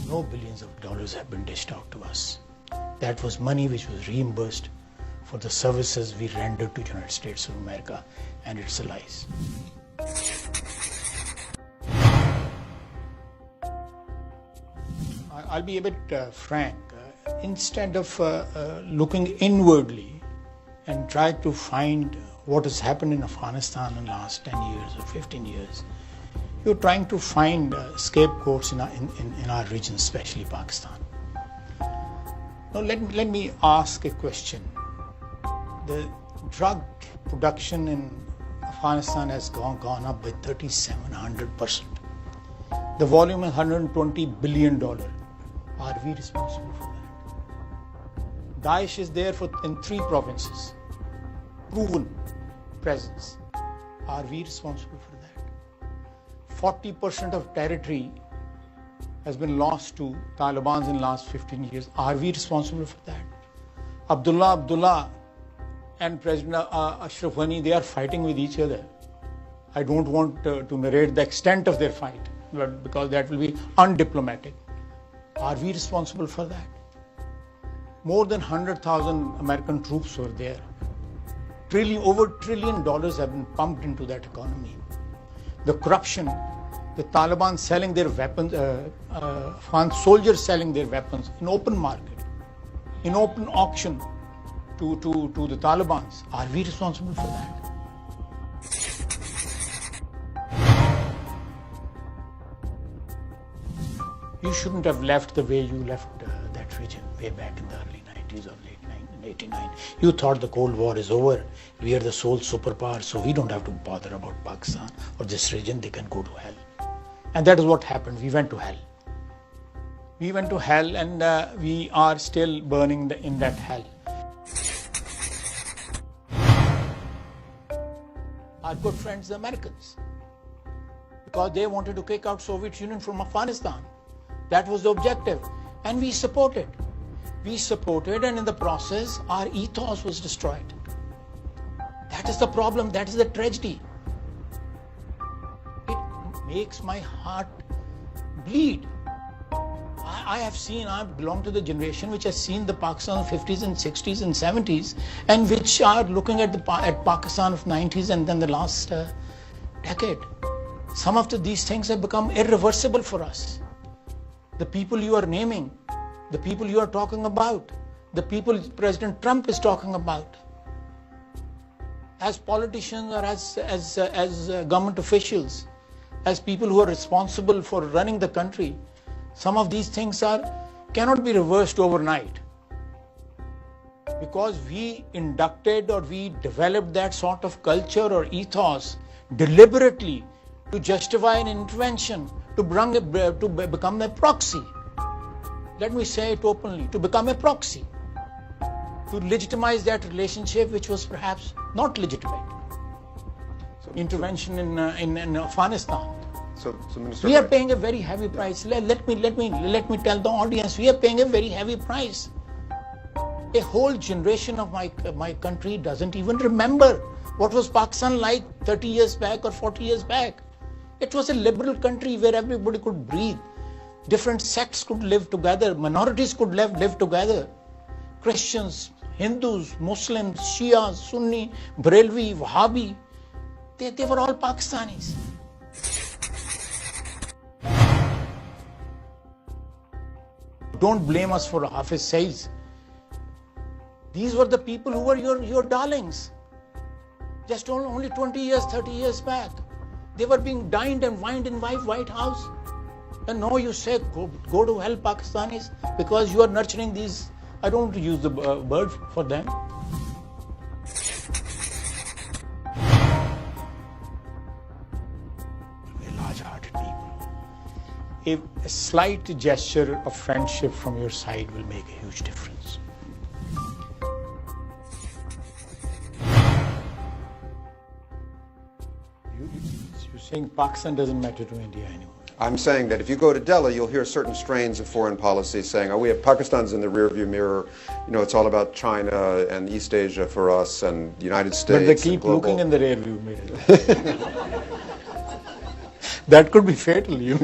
no billions of dollars have been dished out to us. That was money which was reimbursed for the services we rendered to the United States of America and its allies. I'll be a bit frank. Instead of looking inwardly and try to find what has happened in Afghanistan in the last 10 years or 15 years, you're trying to find scapegoats in our region, especially Pakistan. Now let me ask a question. The drug production in Afghanistan has gone up by 3,700%. The volume is $120 billion. Are we responsible for that? Daesh is there in 3 provinces. Proven presence. Are we responsible for that? 40% of territory has been lost to Taliban in the last 15 years. Are we responsible for that? Abdullah and President Ashraf Ghani, they are fighting with each other. I don't want to narrate the extent of their fight, because that will be undiplomatic. Are we responsible for that? More than 100,000 American troops were there. Over $1 trillion have been pumped into that economy. The corruption, the Taliban selling their weapons, Afghan soldiers selling their weapons in open market, in open auction to the Taliban. Are we responsible for that? You shouldn't have left the way you left that region way back in the early 90s or late 89. You thought the Cold War is over. We are the sole superpower, so we don't have to bother about Pakistan or this region. They can go to hell. And that is what happened. We went to hell. We went to hell, and we are still burning in that hell. Our good friends, the Americans, because they wanted to kick out Soviet Union from Afghanistan. That was the objective, and we supported. We supported, and in the process, our ethos was destroyed. That is the problem. That is the tragedy. It makes my heart bleed. I belong to the generation which has seen the Pakistan of 50s and 60s and 70s, and which are looking at Pakistan of 90s and then the last decade. Some of these things have become irreversible for us. The people you are naming, the people you are talking about, the people President Trump is talking about, as politicians or as government officials, as people who are responsible for running the country, some of these things cannot be reversed overnight, because we inducted or we developed that sort of culture or ethos deliberately to justify an intervention, to become a proxy. Let me say it openly, to become a proxy, to legitimize that relationship which was perhaps not legitimate. So, intervention in Afghanistan. So Minister, we are paying a very heavy price. Let me tell the audience, we are paying a very heavy price. A whole generation of my country doesn't even remember what was Pakistan like 30 years back or 40 years back. It was a liberal country where everybody could breathe. Different sects could live together. Minorities could live together. Christians, Hindus, Muslims, Shias, Sunni, Barelvi, Wahhabi, they were all Pakistanis. Don't blame us for Hafiz says. These were the people who were your darlings. Just only 20 years, 30 years back. They were being dined and wined in White House. And now you say, go to hell, Pakistanis, because you are nurturing these, I don't want to use the word for them. Large-hearted people. A slight gesture of friendship from your side will make a huge difference. You're saying Pakistan doesn't matter to India anymore. I'm saying that if you go to Delhi, you'll hear certain strains of foreign policy saying, oh, we have Pakistan's in the rearview mirror. You know, it's all about China and East Asia for us and the United States. But they keep looking in the rearview mirror. That could be fatal, you.